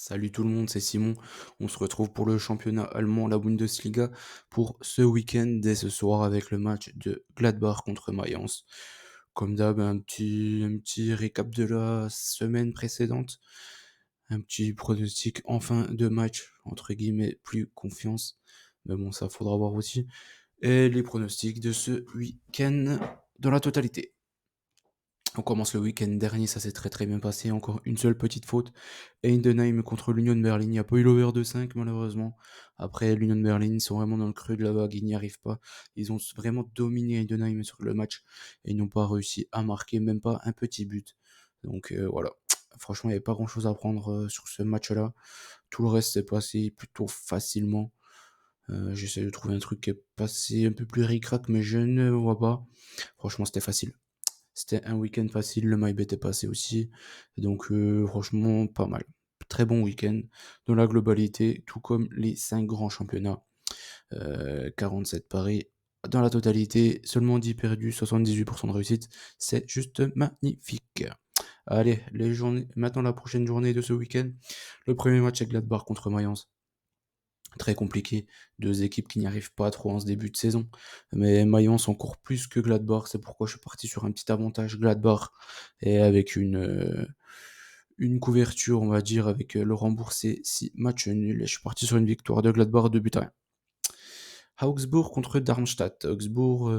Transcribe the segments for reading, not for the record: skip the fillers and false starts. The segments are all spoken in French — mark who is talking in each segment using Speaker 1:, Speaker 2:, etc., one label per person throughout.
Speaker 1: Salut tout le monde, c'est Simon. On se retrouve pour le championnat allemand, la Bundesliga, pour ce week-end dès ce soir avec le match de Gladbach contre Mayence. Comme d'hab, un petit récap de la semaine précédente, un petit pronostic en fin de match, entre guillemets, plus confiance. Mais bon, ça faudra voir aussi. Et les pronostics de ce week-end dans la totalité. On commence le week-end dernier, ça s'est très très bien passé. Encore une seule petite faute. Heidenheim contre l'Union de Berlin. Il n'y a pas eu l'over de 5 malheureusement. Après, l'Union de Berlin, ils sont vraiment dans le creux de la vague. Ils n'y arrivent pas. Ils ont vraiment dominé Heidenheim sur le match. Et ils n'ont pas réussi à marquer même pas un petit but. Donc voilà. Franchement, il n'y avait pas grand-chose à prendre sur ce match-là. Tout le reste s'est passé plutôt facilement. J'essaie de trouver un truc qui est passé un peu plus ric-rac, mais je ne vois pas. Franchement, c'était facile. C'était un week-end facile, le MyBet est passé aussi. Donc franchement, pas mal. Très bon week-end dans la globalité, tout comme les 5 grands championnats. 47 paris dans la totalité, seulement 10 perdus, 78% de réussite. C'est juste magnifique. Allez, les journées, maintenant la prochaine journée de ce week-end. Le premier match est Gladbach contre Mayence. Très compliqué, deux équipes qui n'y arrivent pas trop en ce début de saison. Mais Mayence encore plus que Gladbach, c'est pourquoi je suis parti sur un petit avantage Gladbach et avec une couverture, on va dire, avec le remboursé si match nul. Et je suis parti sur une victoire de Gladbach 2 buts à 1. Augsbourg contre Darmstadt. Augsbourg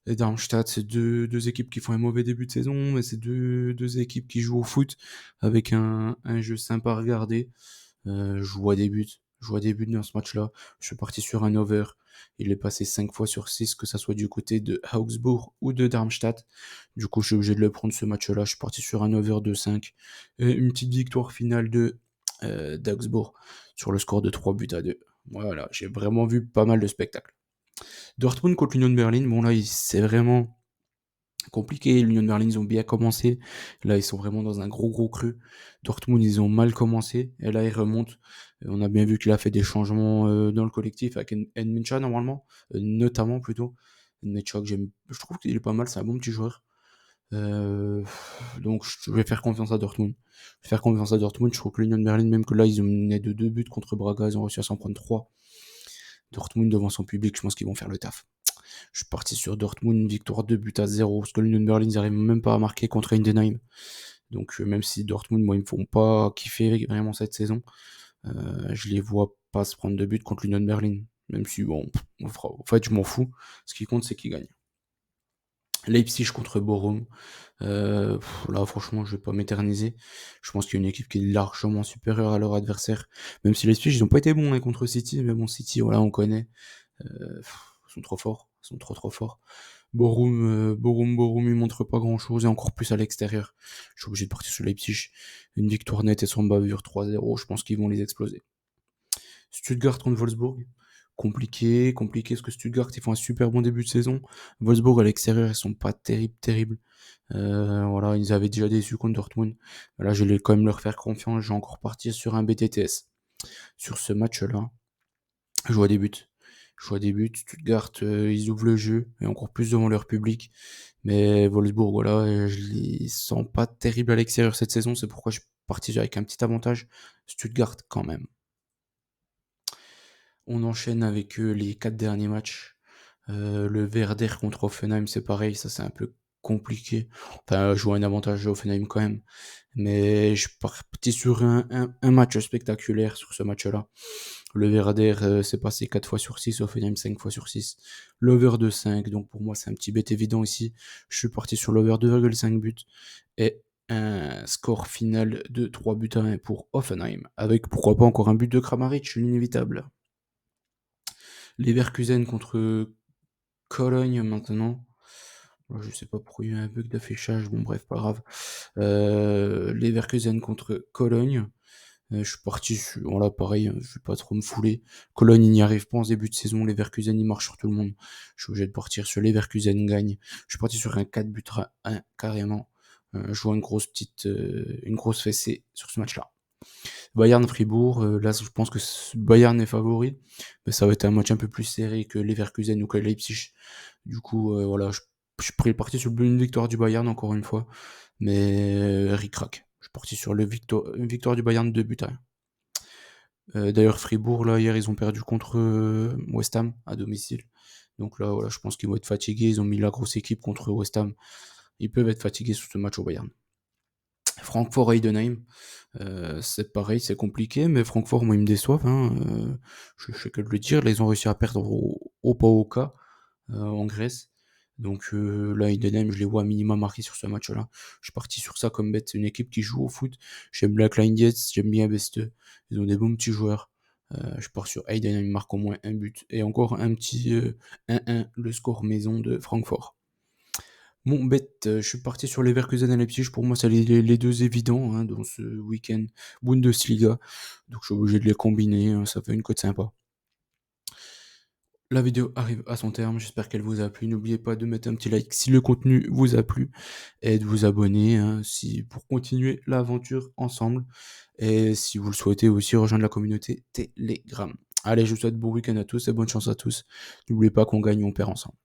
Speaker 1: et Darmstadt, c'est deux équipes qui font un mauvais début de saison, mais c'est deux équipes qui jouent au foot avec un jeu sympa à regarder. Je vois des buts. Je vois des buts dans ce match-là. Je suis parti sur un over. Il est passé 5 fois sur 6, que ça soit du côté de Augsbourg ou de Darmstadt. Du coup, je suis obligé de le prendre ce match-là. Je suis parti sur un over de 5. Et une petite victoire finale de d'Augsbourg sur le score de 3 buts à 2. Voilà, j'ai vraiment vu pas mal de spectacles. Dortmund contre l'Union de Berlin, bon là, c'est vraiment compliqué. L'Union de Berlin, ils ont bien commencé. Là, ils sont vraiment dans un gros creux. Dortmund, ils ont mal commencé. Et là, ils remontent. On a bien vu qu'il a fait des changements dans le collectif avec Nmecha, normalement. Notamment, plutôt. Nmecha, je trouve qu'il est pas mal. C'est un bon petit joueur. Donc, je vais faire confiance à Dortmund. Je vais faire confiance à Dortmund. Je trouve que l'Union de Berlin, même que là, ils ont mené de 2 buts contre Braga. Ils ont réussi à s'en prendre 3. Dortmund, devant son public, je pense qu'ils vont faire le taf. Je suis parti sur Dortmund, une victoire 2 buts à 0, parce que l'Union Berlin, ils n'arrivent même pas à marquer contre Heidenheim. Donc même si Dortmund, moi, ils me font pas kiffer vraiment cette saison, je les vois pas se prendre de buts contre l'Union Berlin. Même si, bon, en fait, je m'en fous. Ce qui compte, c'est qu'ils gagnent. Leipzig contre Bochum. Là, franchement, je vais pas m'éterniser. Je pense qu'il y a une équipe qui est largement supérieure à leur adversaire. Même si Leipzig, ils ont pas été bons contre City, mais bon, City, voilà, on connaît. Ils sont trop forts. Ils sont trop forts. Borum, il montre pas grand chose et encore plus à l'extérieur. Je suis obligé de partir sur Leipzig. Une victoire nette et sans bavure 3-0. Je pense qu'ils vont les exploser. Stuttgart contre Wolfsburg. Compliqué parce que Stuttgart, ils font un super bon début de saison. Wolfsburg à l'extérieur, ils sont pas terribles. Voilà, ils avaient déjà déçu contre Dortmund. Là, je vais quand même leur faire confiance. Je vais encore partir sur un BTTS. Sur ce match-là, je vois des buts. Stuttgart, ils ouvrent le jeu, et encore plus devant leur public. Mais Wolfsburg, voilà, je les sens pas terribles à l'extérieur cette saison. C'est pourquoi je suis parti avec un petit avantage. Stuttgart, quand même. On enchaîne avec les 4 derniers matchs. Le Werder contre Hoffenheim, c'est pareil, ça c'est un peu compliqué. Enfin, je vois un avantage à Hoffenheim quand même. Mais je suis parti sur un match spectaculaire sur ce match-là. Le Werder, c'est passé 4 fois sur 6, Hoffenheim 5 fois sur 6. L'over de 5, donc pour moi c'est un petit bet évident ici. Je suis parti sur l'over 2,5 buts et un score final de 3 buts à 1 pour Hoffenheim. Avec pourquoi pas encore un but de Kramaric, l'inévitable. Leverkusen contre Cologne maintenant. Je sais pas pourquoi il y a un bug d'affichage, bon bref, pas grave. Leverkusen contre Cologne. Je suis parti sur, voilà, pareil, je vais pas trop me fouler. Cologne, il n'y arrive pas en début de saison. Leverkusen, il marche sur tout le monde. Je suis obligé de partir sur Leverkusen gagne. Je suis parti sur un 4 buts à 1 carrément. Je vois une grosse fessée sur ce match-là. Bayern-Fribourg, là je pense que Bayern est favori, mais ça va être un match un peu plus serré que Leverkusen ou que Leipzig. Du coup, voilà, je suis pris le parti sur une victoire du Bayern encore une fois, mais ric-rac. suis parti sur une victoire du Bayern de 2 buts à 1. D'ailleurs Fribourg là hier ils ont perdu contre, West Ham à domicile. Donc là voilà, je pense qu'ils vont être fatigués, ils ont mis la grosse équipe contre West Ham. Ils peuvent être fatigués sur ce match au Bayern. Francfort-Heidenheim, c'est pareil, c'est compliqué, mais Francfort, moi, ils me déçoivent, hein, je fais que de le dire. Là, ils ont réussi à perdre au PAOK, en Grèce. Donc là, Heidenheim, je les vois à minima marquer sur ce match-là. Je suis parti sur ça comme bête. C'est une équipe qui joue au foot. J'aime bien Klein Dietz, j'aime bien Beste. Ils ont des bons petits joueurs. Je pars sur Heidenheim, marque au moins un but. Et encore un petit 1-1, le score maison de Francfort. Bon, bête, je suis parti sur Leverkusen et Leipzig. Pour moi, c'est les deux évidents hein, dans ce week-end Bundesliga. Donc, je suis obligé de les combiner. Hein, ça fait une cote sympa. La vidéo arrive à son terme. J'espère qu'elle vous a plu. N'oubliez pas de mettre un petit like si le contenu vous a plu et de vous abonner hein, pour continuer l'aventure ensemble. Et si vous le souhaitez aussi, rejoindre la communauté Telegram. Allez, je vous souhaite bon week-end à tous et bonne chance à tous. N'oubliez pas qu'on gagne, on perd ensemble.